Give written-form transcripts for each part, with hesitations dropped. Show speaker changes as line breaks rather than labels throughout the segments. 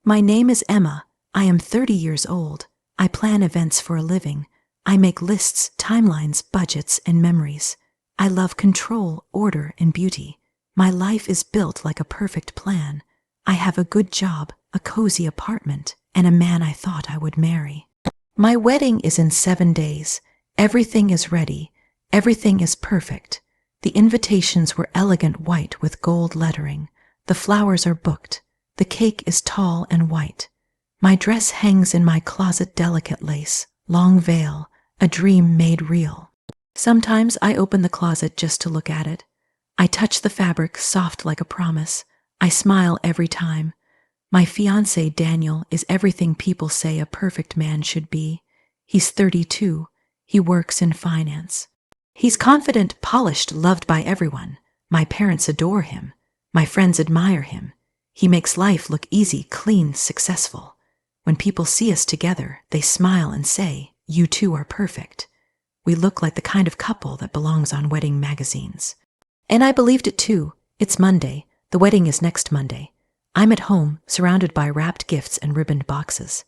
My name is Emma. I am 30 years old. I plan events for a living. I make lists, timelines, budgets, and memories. I love control, order, and beauty. My life is built like a perfect plan. I have a good job, a cozy apartment, and a man I thought I would marry. My wedding is in 7 days. Everything is ready. Everything is perfect. The invitations were elegant white with gold lettering. The flowers are booked. The cake is tall and white. My dress hangs in my closet, delicate lace, long veil, a dream made real. Sometimes I open the closet just to look at it. I touch the fabric, soft like a promise. I smile every time. My fiancé, Daniel, is everything people say a perfect man should be. He's 32. He works in finance. He's confident, polished, loved by everyone. My parents adore him. My friends admire him. He makes life look easy, clean, successful. When people see us together, they smile and say, "You two are perfect." We look like the kind of couple that belongs on wedding magazines. And I believed it too. It's Monday. The wedding is next Monday. I'm at home, surrounded by wrapped gifts and ribboned boxes.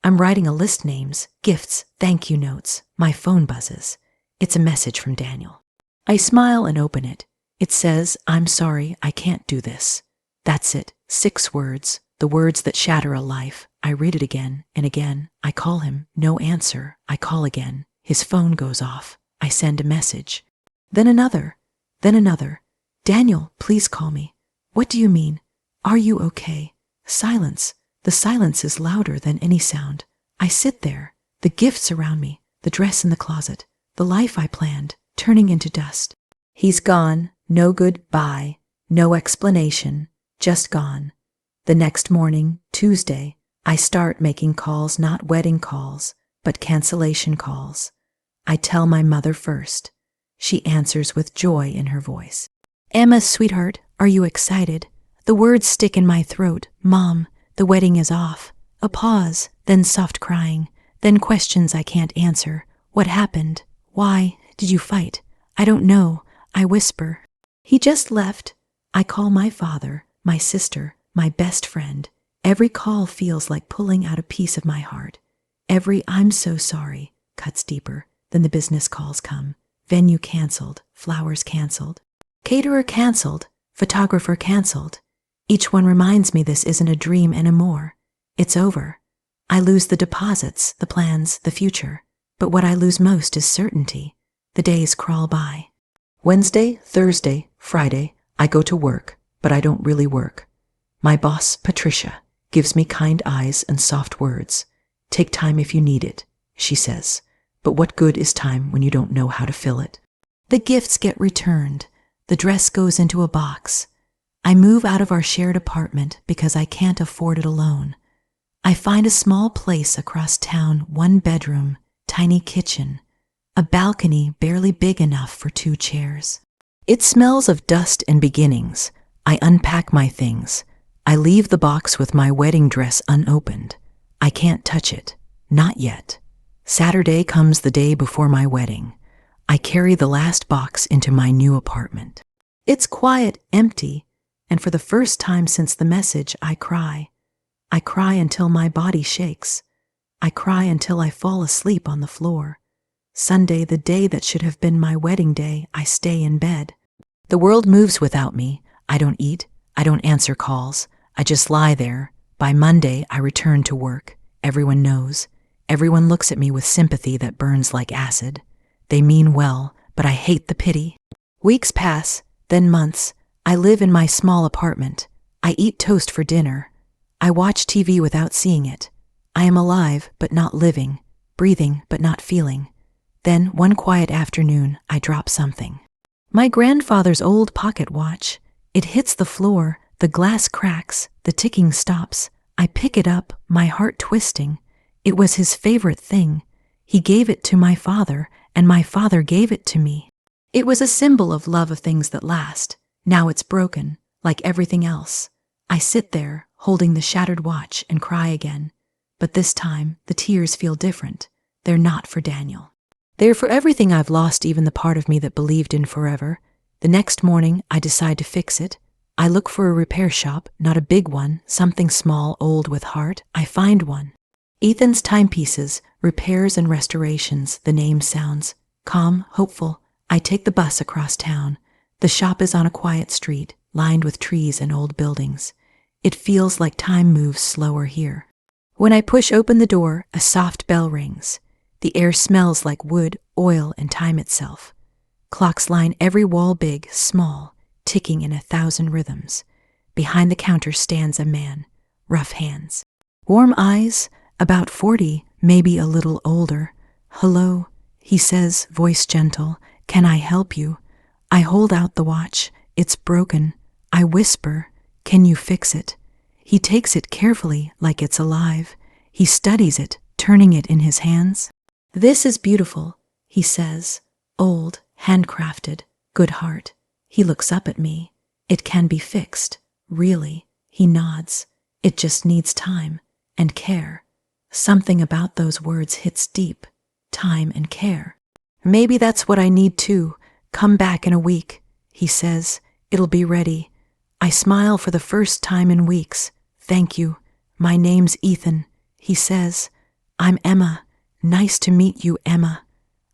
I'm writing a list, names, gifts, thank you notes. My phone buzzes. It's a message from Daniel. I smile and open it. It says, "I'm sorry, I can't do this." That's it. 6 words. The words that shatter a life. I read it again and again. I call him. No answer. I call again. His phone goes off. I send a message. Then another. Then another. "Daniel, please call me." "What do you mean? Are you okay?" Silence. The silence is louder than any sound. I sit there. The gifts around me. The dress in the closet. The life I planned, turning into dust. He's gone. No goodbye. No explanation. Just gone. The next morning, Tuesday, I start making calls, not wedding calls, but cancellation calls. I tell my mother first. She answers with joy in her voice. "Emma, sweetheart, are you excited?" The words stick in my throat. "Mom, the wedding is off." A pause, then soft crying, then questions I can't answer. "What happened? Why? Did you fight?" "I don't know," I whisper. "He just left." I call my father, my sister, my best friend. Every call feels like pulling out a piece of my heart. Every "I'm so sorry" cuts deeper. Then the business calls come. Venue canceled, flowers canceled, caterer canceled, photographer canceled. Each one reminds me this isn't a dream anymore. It's over. I lose the deposits, the plans, the future. But what I lose most is certainty. The days crawl by. Wednesday, Thursday, Friday, I go to work, but I don't really work. My boss, Patricia, gives me kind eyes and soft words. "Take time if you need it," she says. But what good is time when you don't know how to fill it? The gifts get returned. The dress goes into a box. I move out of our shared apartment because I can't afford it alone. I find a small place across town, 1 bedroom, tiny kitchen, a balcony barely big enough for 2 chairs. It smells of dust and beginnings. I unpack my things. I leave the box with my wedding dress unopened. I can't touch it. Not yet. Saturday comes, the day before my wedding. I carry the last box into my new apartment. It's quiet, empty, and for the first time since the message, I cry. I cry until my body shakes. I cry until I fall asleep on the floor. Sunday, the day that should have been my wedding day, I stay in bed. The world moves without me. I don't eat. I don't answer calls. I just lie there. By Monday, I return to work. Everyone knows. Everyone looks at me with sympathy that burns like acid. They mean well, but I hate the pity. Weeks pass, then months. I live in my small apartment. I eat toast for dinner. I watch TV without seeing it. I am alive, but not living, breathing, but not feeling. Then, one quiet afternoon, I drop something. My grandfather's old pocket watch. It hits the floor, the glass cracks, the ticking stops. I pick it up, my heart twisting. It was his favorite thing. He gave it to my father, and my father gave it to me. It was a symbol of love, of things that last. Now it's broken, like everything else. I sit there, holding the shattered watch, and cry again. But this time, the tears feel different. They're not for Daniel. They're for everything I've lost, even the part of me that believed in forever. The next morning, I decide to fix it. I look for a repair shop, not a big one, something small, old with heart. I find one. Ethan's Timepieces, Repairs and Restorations, the name sounds calm, hopeful. I take the bus across town. The shop is on a quiet street, lined with trees and old buildings. It feels like time moves slower here. When I push open the door, a soft bell rings. The air smells like wood, oil, and time itself. Clocks line every wall, big, small, ticking in 1,000 rhythms. Behind the counter stands a man, rough hands. Warm eyes, about 40, maybe a little older. "Hello," he says, voice gentle. "Can I help you?" I hold out the watch. "It's broken." I whisper, "Can you fix it?" He takes it carefully, like it's alive. He studies it, turning it in his hands. "This is beautiful," he says. "Old, handcrafted, good heart." He looks up at me. "It can be fixed, really." He nods. "It just needs time and care." Something about those words hits deep. Time and care. "Maybe that's what I need too. Come back in a week," he says. "It'll be ready." I smile for the first time in weeks. "Thank you. My name's Ethan," he says. "I'm Emma. Nice to meet you, Emma."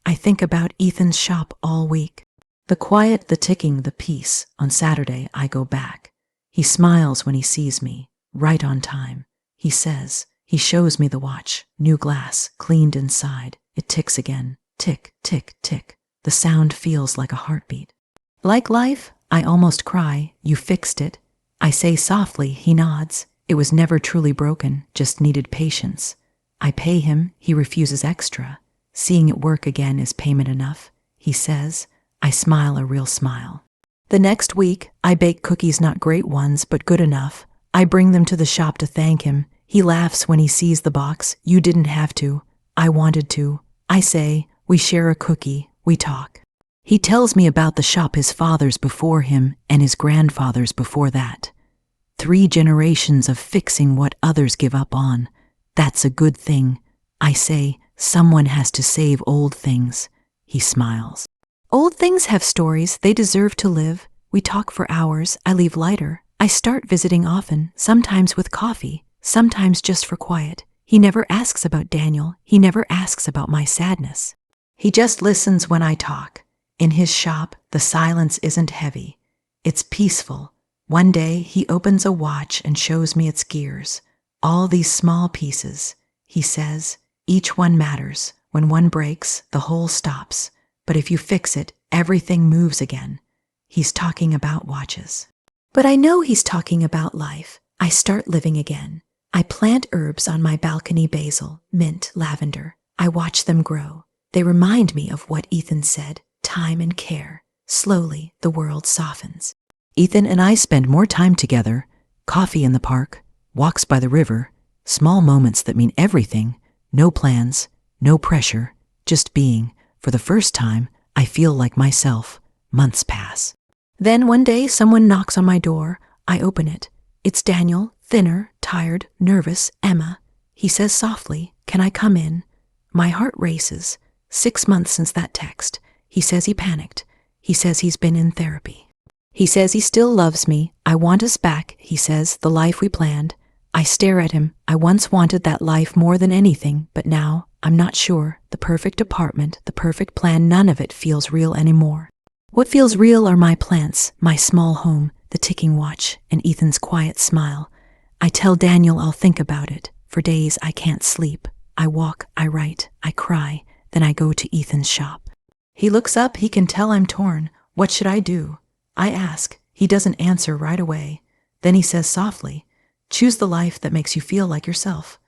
I think about Ethan's shop all week. The quiet, the ticking, the peace. On Saturday, I go back. He smiles when he sees me, right on time. He says, he shows me the watch, new glass, cleaned inside. It ticks again. Tick, tick, tick. The sound feels like a heartbeat. "Like life?" I almost cry. "You fixed it." I say softly. He nods. "It was never truly broken, just needed patience." I pay him. He refuses extra. "Seeing it work again is payment enough," he says. I smile a real smile. The next week, I bake cookies, not great ones, but good enough. I bring them to the shop to thank him. He laughs when he sees the box. "You didn't have to." "I wanted to." I say. We share a cookie. We talk. He tells me about the shop, his fathers before him and his grandfathers before that. 3 generations of fixing what others give up on. That's a good thing. I say, someone has to save old things. He smiles. Old things have stories. They deserve to live. We talk for hours. I leave lighter. I start visiting often, sometimes with coffee, sometimes just for quiet. He never asks about Daniel. He never asks about my sadness. He just listens when I talk. In his shop, the silence isn't heavy. It's peaceful. One day, he opens a watch and shows me its gears. All these small pieces, he says, each one matters. When one breaks, the whole stops. But if you fix it, everything moves again. He's talking about watches. But I know he's talking about life. I start living again. I plant herbs on my balcony, basil, mint, lavender. I watch them grow. They remind me of what Ethan said, time and care. Slowly, the world softens. Ethan and I spend more time together, coffee in the park, walks by the river, small moments that mean everything, no plans, no pressure, just being. For the first time, I feel like myself. Months pass. Then one day, someone knocks on my door. I open it. It's Daniel, thinner, tired, nervous, Emma. He says softly, "Can I come in?" My heart races. 6 months since that text. He says he panicked. He says he's been in therapy. He says he still loves me. "I want us back," he says, "the life we planned." I stare at him. I once wanted that life more than anything, but now, I'm not sure. The perfect apartment, the perfect plan, none of it feels real anymore. What feels real are my plants, my small home, the ticking watch, and Ethan's quiet smile. I tell Daniel I'll think about it. For days I can't sleep. I walk, I write, I cry, then I go to Ethan's shop. He looks up. He can tell I'm torn. What should I do? I ask. He doesn't answer right away. Then he says softly, "Choose the life that makes you feel like yourself."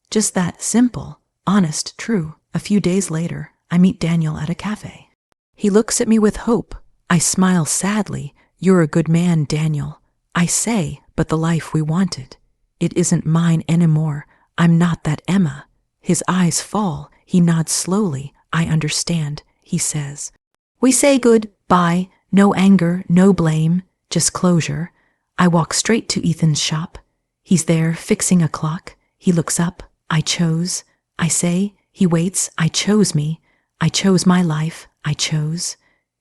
Just that, simple, honest, true. A few days later, I meet Daniel at a cafe. He looks at me with hope. I smile sadly. "You're a good man, Daniel." I say, "But the life we wanted, it isn't mine anymore. I'm not that Emma." His eyes fall. He nods slowly. "I understand," he says. We say goodbye. No anger, no blame, just closure. I walk straight to Ethan's shop. He's there fixing a clock. He looks up. I chose. I say. He waits. I chose me. I chose my life. I chose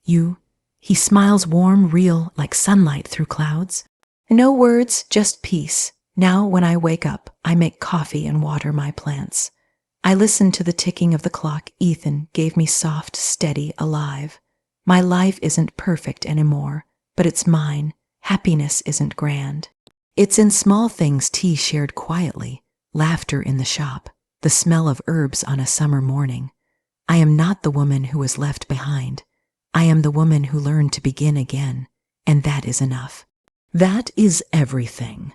you. He smiles warm, real, like sunlight through clouds. No words, just peace. Now when I wake up, I make coffee and water my plants. I listen to the ticking of the clock Ethan gave me, soft, steady, alive. My life isn't perfect anymore, but it's mine. Happiness isn't grand. It's in small things, tea shared quietly, laughter in the shop, the smell of herbs on a summer morning. I am not the woman who was left behind. I am the woman who learned to begin again, and that is enough. That is everything.